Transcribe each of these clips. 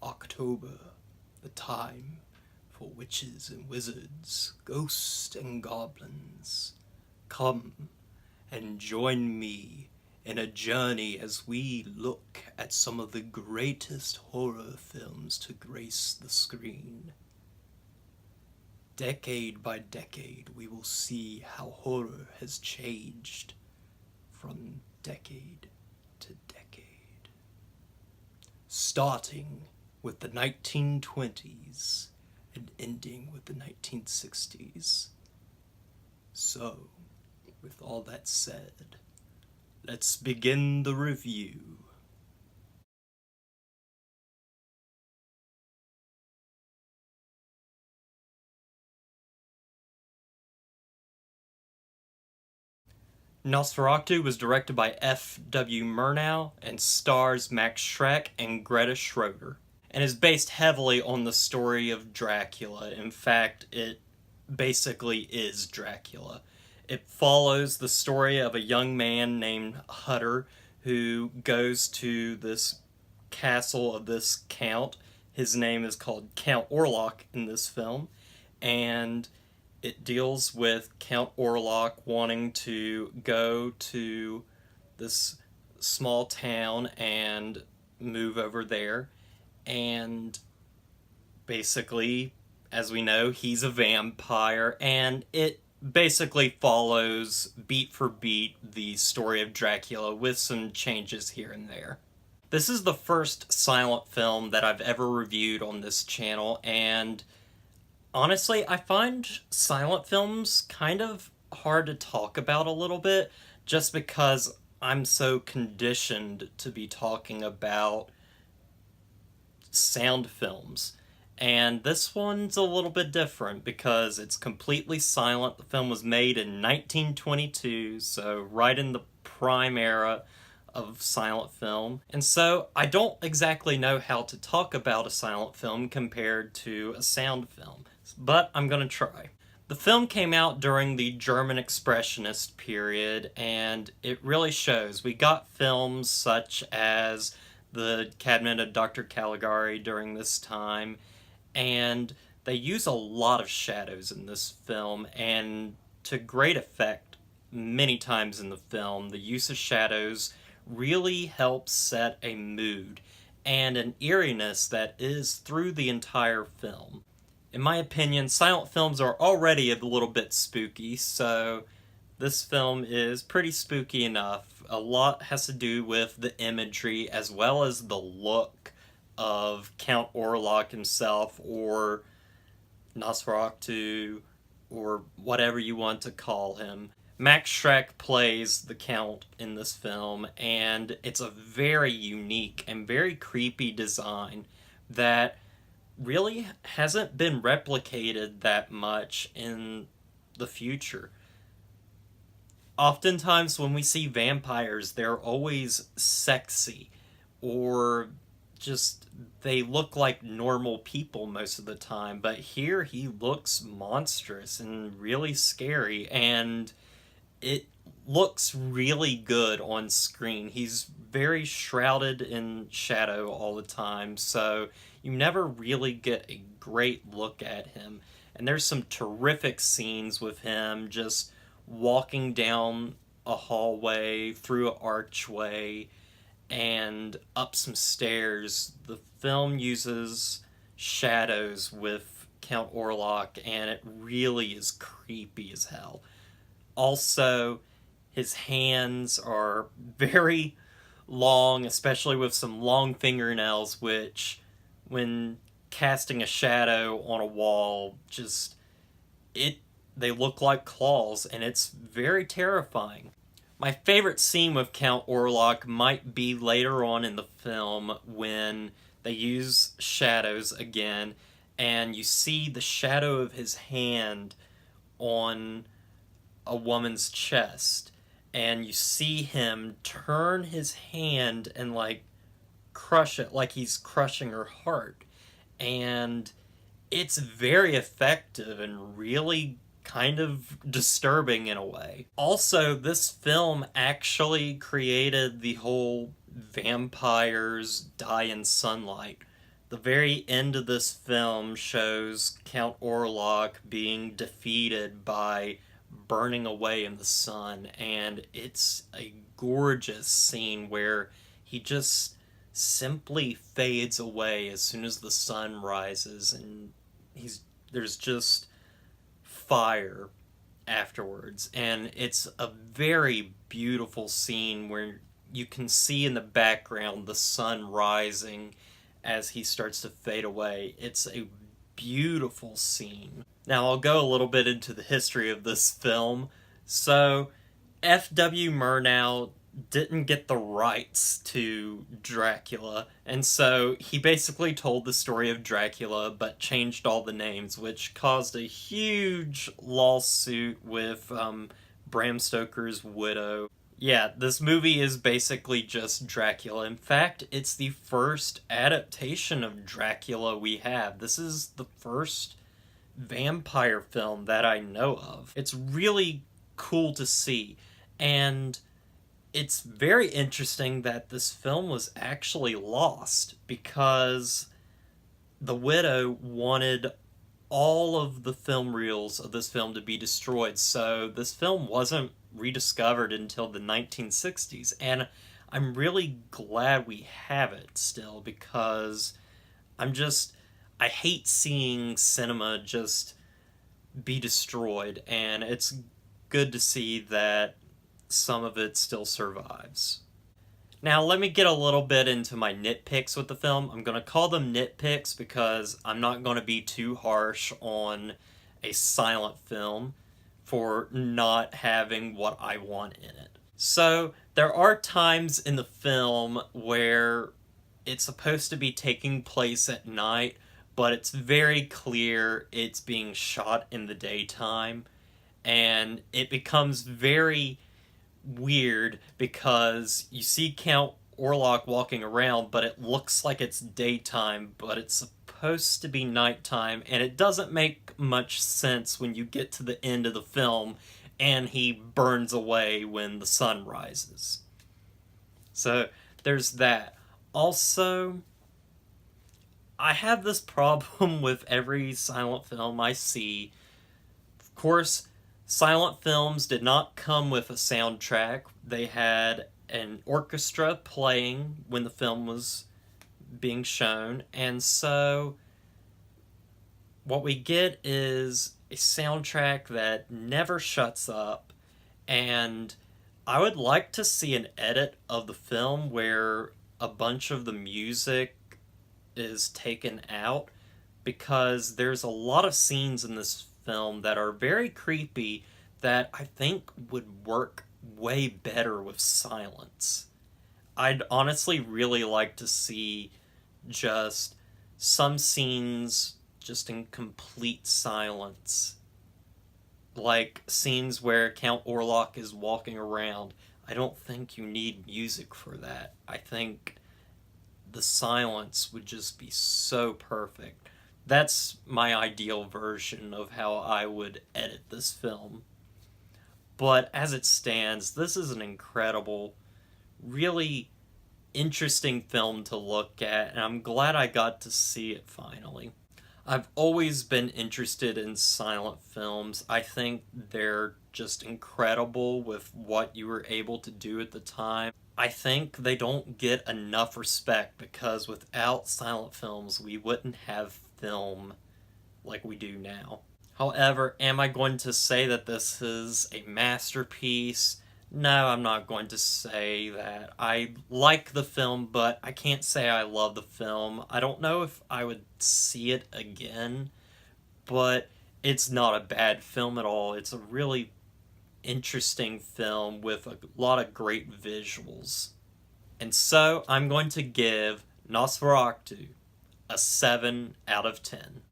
October, the time for witches and wizards, ghosts and goblins. Come and join me in a journey as we look at some of the greatest horror films to grace the screen. Decade by decade, we will see how horror has changed from decade to decade. Starting with the 1920s and ending with the 1960s. So, with all that said, let's begin the review. Nosferatu was directed by F.W. Murnau and stars Max Schreck and Greta Schröder, and is based heavily on the story of Dracula. In fact, it basically is Dracula. It follows the story of a young man named Hutter who goes to this castle of this count. His name is called Count Orlok in this film, and it deals with Count Orlok wanting to go to this small town and move over there. And basically, as we know, he's a vampire, and it basically follows beat for beat the story of Dracula with some changes here and there. This is the first silent film that I've ever reviewed on this channel, and honestly, I find silent films kind of hard to talk about a little bit, just because I'm so conditioned to be talking about sound films. And this one's a little bit different because it's completely silent. The film was made in 1922, so right in the prime era of silent film. And so I don't exactly know how to talk about a silent film compared to a sound film, but I'm gonna try. The film came out during the German Expressionist period, and it really shows. We got films such as The Cabinet of Dr. Caligari during this time, and they use a lot of shadows in this film, and to great effect many times in the film. The use of shadows really helps set a mood and an eeriness that is through the entire film. In my opinion, silent films are already a little bit spooky, so this film is pretty spooky enough. A lot has to do with the imagery as well as the look of Count Orlok himself, or Nosferatu, or whatever you want to call him. Max Schreck plays the Count in this film, and it's a very unique and very creepy design that really hasn't been replicated that much in the future. Oftentimes when we see vampires, they're always sexy, or just they look like normal people most of the time, but here he looks monstrous and really scary, and it looks really good on screen. He's very shrouded in shadow all the time, so you never really get a great look at him. And there's some terrific scenes with him just walking down a hallway, through an archway, and up some stairs. The film uses shadows with Count Orlok, and it really is creepy as hell. Also, his hands are very long, especially with some long fingernails, which, when casting a shadow on a wall, they look like claws, and it's very terrifying. My favorite scene with Count Orlok might be later on in the film when they use shadows again, and you see the shadow of his hand on a woman's chest, and you see him turn his hand and crush it like he's crushing her heart, and it's very effective and really kind of disturbing in a way. Also, this film actually created the whole vampires die in sunlight The very end of this film shows Count Orlok being defeated by burning away in the sun, and it's a gorgeous scene where he just simply fades away as soon as the sun rises, and there's just fire afterwards, and it's a very beautiful scene where you can see in the background the sun rising as he starts to fade away. It's a beautiful scene. Now I'll go a little bit into the history of this film. So F.W. Murnau didn't get the rights to Dracula, and so he basically told the story of Dracula but changed all the names, which caused a huge lawsuit with Bram Stoker's widow. Yeah, this movie is basically just Dracula. In fact, it's the first adaptation of Dracula we have. This is the first vampire film that I know of. It's really cool to see, and it's very interesting that this film was actually lost because the widow wanted all of the film reels of this film to be destroyed, so this film wasn't rediscovered until the 1960s, and I'm really glad we have it still, because I hate seeing cinema just be destroyed, and it's good to see that some of it still survives. Now, let me get a little bit into my nitpicks with the film. I'm going to call them nitpicks because I'm not going to be too harsh on a silent film for not having what I want in it. So, there are times in the film where it's supposed to be taking place at night, but it's very clear it's being shot in the daytime, and it becomes very weird because you see Count Orlok walking around, but it looks like it's daytime, but it's supposed to be nighttime, and it doesn't make much sense when you get to the end of the film and he burns away when the sun rises. So there's that. Also, I have this problem with every silent film I see. Of course, silent films did not come with a soundtrack. They had an orchestra playing when the film was being shown, and so what we get is a soundtrack that never shuts up, and I would like to see an edit of the film where a bunch of the music is taken out, because there's a lot of scenes in this film that are very creepy that I think would work way better with silence. I'd honestly really like to see just some scenes just in complete silence. Like scenes where Count Orlok is walking around. I don't think you need music for that. I think the silence would just be so perfect. That's my ideal version of how I would edit this film. But as it stands, this is an incredible, really interesting film to look at, and I'm glad I got to see it finally. I've always been interested in silent films. I think they're just incredible with what you were able to do at the time. I think they don't get enough respect because without silent films, we wouldn't have film like we do now. However, am I going to say that this is a masterpiece? No, I'm not going to say that. I like the film, but I can't say I love the film. I don't know if I would see it again, but it's not a bad film at all. It's a really interesting film with a lot of great visuals. And so I'm going to give Nosferatu a 7 out of 10.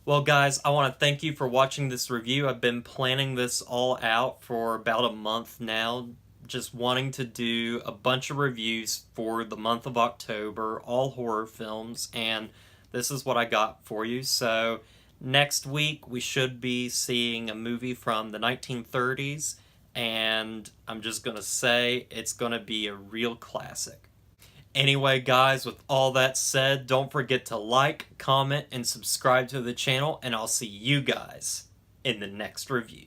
Well, guys, I want to thank you for watching this review. I've been planning this all out for about a month now, just wanting to do a bunch of reviews for the month of October, all horror films, and this is what I got for you. So next week we should be seeing a movie from the 1930s, and I'm just going to say it's going to be a real classic. Anyway, guys, with all that said, don't forget to like, comment, and subscribe to the channel, and I'll see you guys in the next review.